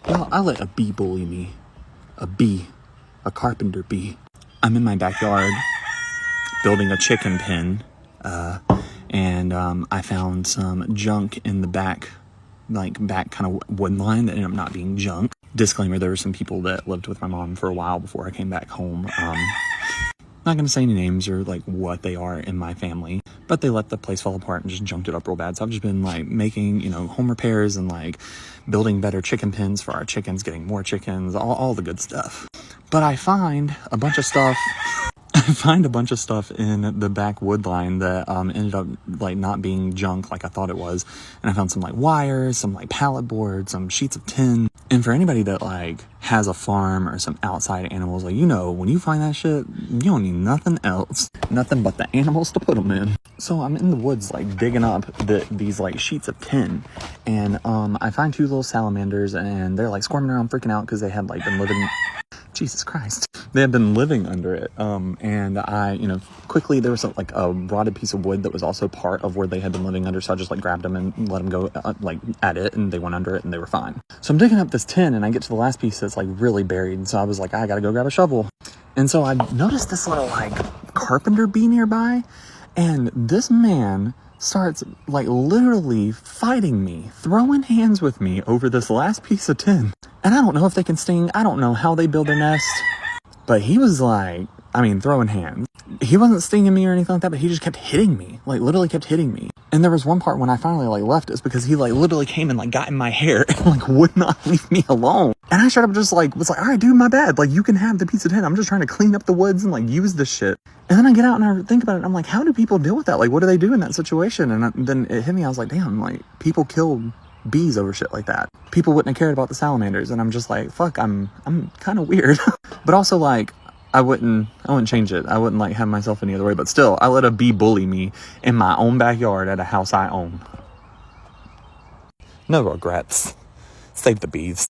Well, I let a bee bully me. A bee. A carpenter bee. I'm in my backyard building a chicken pen. And I found some junk in the back kind of wood line that ended up not being junk. Disclaimer, there were some people that lived with my mom for a while before I came back home. Not going to say any names or like what they are in my family, but they let the place fall apart and just junked it up real bad. So I've just been like making, home repairs and like building better chicken pens for our chickens, getting more chickens, all the good stuff. But I find a bunch of stuff in the back wood line that ended up like not being junk like I thought it was. And I found some like wires, some like pallet boards, some sheets of tin. And for anybody that like has a farm or some outside animals, like, when you find that shit, you don't need nothing else, nothing but the animals to put them in. So I'm in the woods like digging up these like sheets of tin, and I find 2 little salamanders, and they're like squirming around freaking out because they had like been living, Jesus Christ, they had been living under it. And I, quickly, there was like a rotted piece of wood that was also part of where they had been living under. So I just like grabbed them and let them go at it, and they went under it and they were fine. So I'm digging up this tin and I get to the last piece that's like really buried. And so I was like, I gotta go grab a shovel. And so I noticed this little like carpenter bee nearby, and this man starts like literally fighting me, throwing hands with me over this last piece of tin. And I don't know if they can sting. I don't know how they build their nest, but he was like, throwing hands. He wasn't stinging me or anything like that, but he just kept hitting me, like literally kept hitting me. And there was one part when I finally like left, it's because he like literally came and like got in my hair and like would not leave me alone. And I straight up just like was like, all right, dude, my bad. Like, you can have the piece of tin. I'm just trying to clean up the woods and like use this shit. And then I get out and I think about it. And I'm like, how do people deal with that? Like, what do they do in that situation? And then it hit me. I was like, damn, like people killed bees over shit like that. People wouldn't have cared about the salamanders. And I'm just like, fuck, I'm kind of weird. But also like, I wouldn't change it. I wouldn't like have myself any other way, but still, I let a bee bully me in my own backyard at a house I own. No regrets. Save the bees.